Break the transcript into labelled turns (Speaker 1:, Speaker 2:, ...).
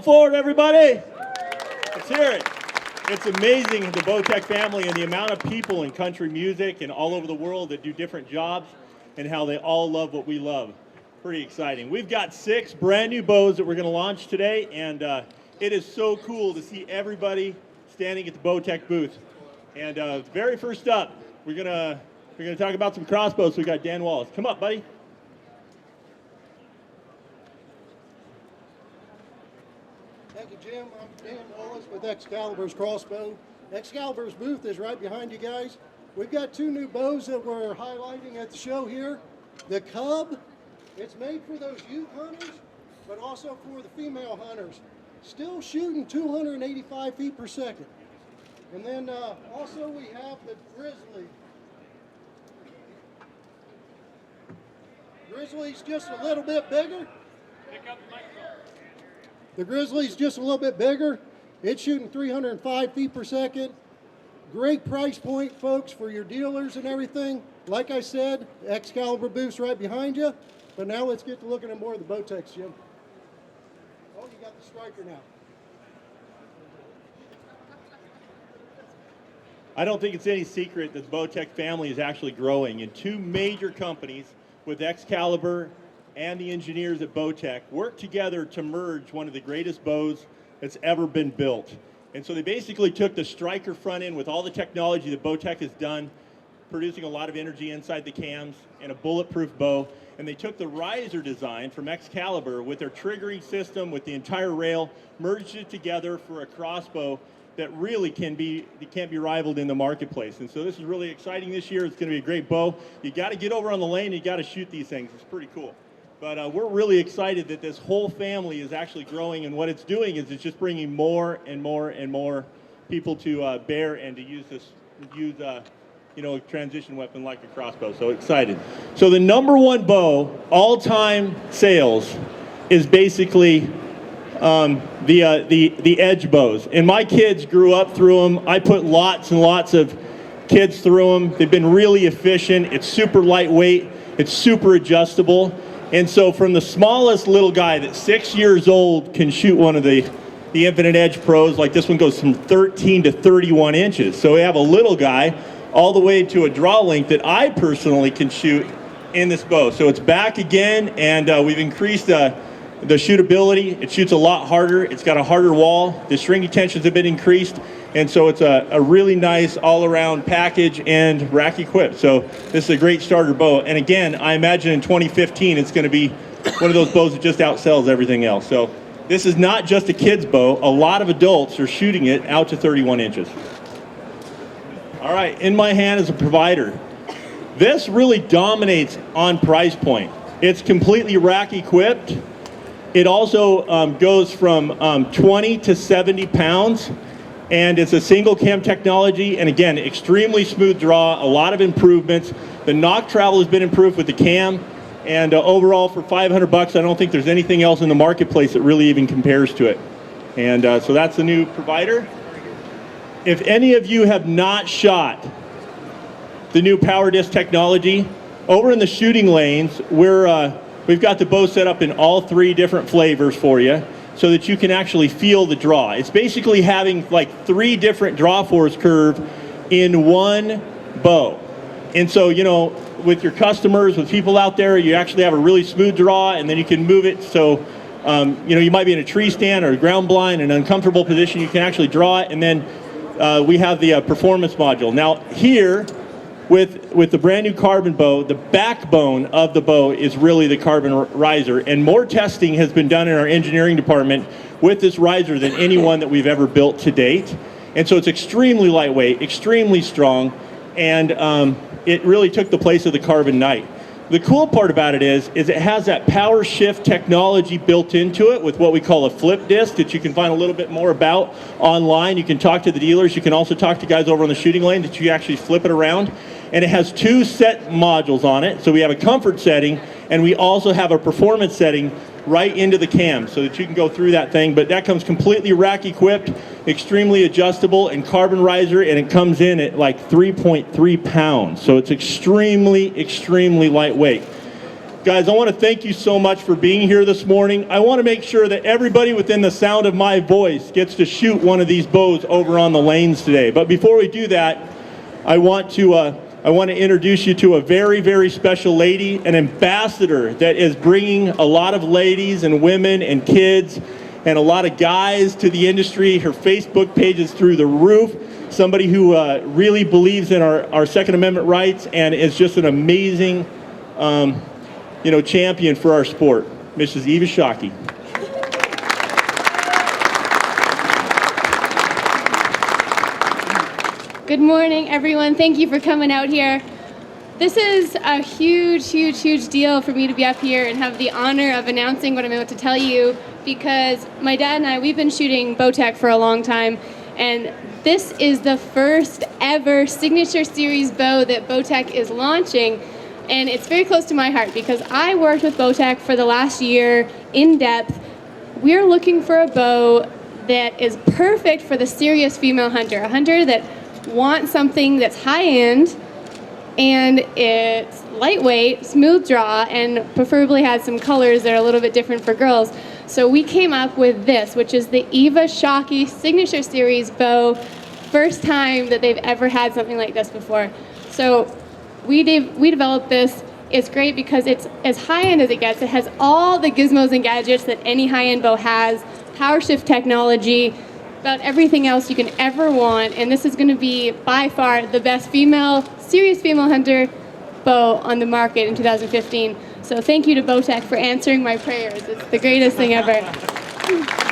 Speaker 1: forward, everybody. Let's hear it. It's amazing, the Bowtech family and the amount of people in country music and all over the world that do different jobs and how they all love what we love. Pretty exciting. We've got 6 brand new bows that we're going to launch today, and it is so cool to see everybody standing at the Bowtech booth. And very first up, we're gonna talk about some crossbows. So we got Dan Wallace. Come up, buddy.
Speaker 2: Thank you, Jim. I'm Dan Wallace with Excalibur's Crossbow. Excalibur's booth is right behind you guys. We've got 2 new bows that we're highlighting at the show here. The Cub, it's made for those youth hunters, but also for the female hunters. Still shooting 285 feet per second. And then also we have the Grizzly. Grizzly's just a little bit bigger.
Speaker 1: Pick up the microphone.
Speaker 2: The Grizzly's just a little bit bigger. It's shooting 305 feet per second. Great price point, folks, for your dealers and everything. Like I said, Excalibur booth's right behind you. But now let's get to looking at more of the Bowtechs, Jim. Oh, you got the striker now.
Speaker 1: I don't think it's any secret that the Bowtech family is actually growing, and 2 major companies with Excalibur and the engineers at Bowtech work together to merge one of the greatest bows that's ever been built. And so they basically took the striker front end with all the technology that Bowtech has done, producing a lot of energy inside the cams and a bulletproof bow, and they took the riser design from Excalibur with their triggering system, with the entire rail, merged it together for a crossbow that really can't be rivaled in the marketplace. And so this is really exciting this year. It's going to be a great bow. You got to get over on the lane and you got to shoot these things. It's pretty cool. But we're really excited that this whole family is actually growing, and what it's doing is it's just bringing more and more and more people to bear and to use this, a transition weapon like a crossbow. So excited. So the #1 bow, all-time sales, is basically the edge bows. And my kids grew up through them. I put lots and lots of kids through them. They've been really efficient. It's super lightweight. It's super adjustable. And so from the smallest little guy that's 6 years old can shoot one of the Infinite Edge Pros, like this one goes from 13 to 31 inches. So we have a little guy all the way to a draw length that I personally can shoot in this bow. So it's back again, and we've increased the shootability. It shoots a lot harder. It's got a harder wall. The string tensions have been increased, and so it's a really nice all-around package and rack equipped. So this is a great starter bow. And again, I imagine in 2015 it's going to be one of those bows that just outsells everything else. So this is not just a kid's bow. A lot of adults are shooting it out to 31 inches. All right, in my hand is a provider. This really dominates on price point. It's completely rack equipped. It also goes from 20 to 70 pounds, and it's a single cam technology, and again, extremely smooth draw, a lot of improvements. The knock travel has been improved with the cam, and overall for $500, I don't think there's anything else in the marketplace that really even compares to it. And so that's the new provider. If any of you have not shot the new Power Disc technology, over in the shooting lanes, we've got the bow set up in all 3 different flavors for you so that you can actually feel the draw. It's basically having like 3 different draw force curve in one bow. And so, with your customers, with people out there, you actually have a really smooth draw, and then you can move it so, you might be in a tree stand or a ground blind in an uncomfortable position. You can actually draw it, and then we have the performance module. Now here, with the brand new carbon bow, the backbone of the bow is really the carbon riser, and more testing has been done in our engineering department with this riser than any one that we've ever built to date. And so it's extremely lightweight, extremely strong, and it really took the place of the carbon night. The cool part about it is it has that power shift technology built into it with what we call a flip disc that you can find a little bit more about online. You can talk to the dealers. You can also talk to guys over on the shooting lane that you actually flip it around. And it has 2 set modules on it. So we have a comfort setting, and we also have a performance setting right into the cam so that you can go through that thing. But that comes completely rack equipped, extremely adjustable, and carbon riser, and it comes in at like 3.3 pounds. So it's extremely, extremely lightweight. Guys, I want to thank you so much for being here this morning. I want to make sure that everybody within the sound of my voice gets to shoot one of these bows over on the lanes today. But before we do that, I want to introduce you to a very, very special lady, an ambassador that is bringing a lot of ladies and women and kids and a lot of guys to the industry. Her Facebook page is through the roof. Somebody who really believes in our Second Amendment rights and is just an amazing champion for our sport, Mrs. Eva Shockey.
Speaker 3: Good morning, everyone. Thank you for coming out here. This is a huge, huge, huge deal for me to be up here and have the honor of announcing what I'm about to tell you, because my dad and I, we've been shooting Bowtech for a long time, and this is the first ever Signature Series bow that Bowtech is launching. And it's very close to my heart because I worked with Bowtech for the last year in depth. We're looking for a bow that is perfect for the serious female hunter, a hunter that wants something that's high-end and it's lightweight, smooth draw, and preferably has some colors that are a little bit different for girls. So we came up with this, which is the Eva Shockey Signature Series bow. First time that they've ever had something like this before. So we developed this. It's great because it's as high-end as it gets. It has all the gizmos and gadgets that any high-end bow has, power shift technology, about everything else you can ever want. And this is going to be by far the best serious female hunter bow on the market in 2015. So thank you to Bowtech for answering my prayers. It's the greatest thing ever.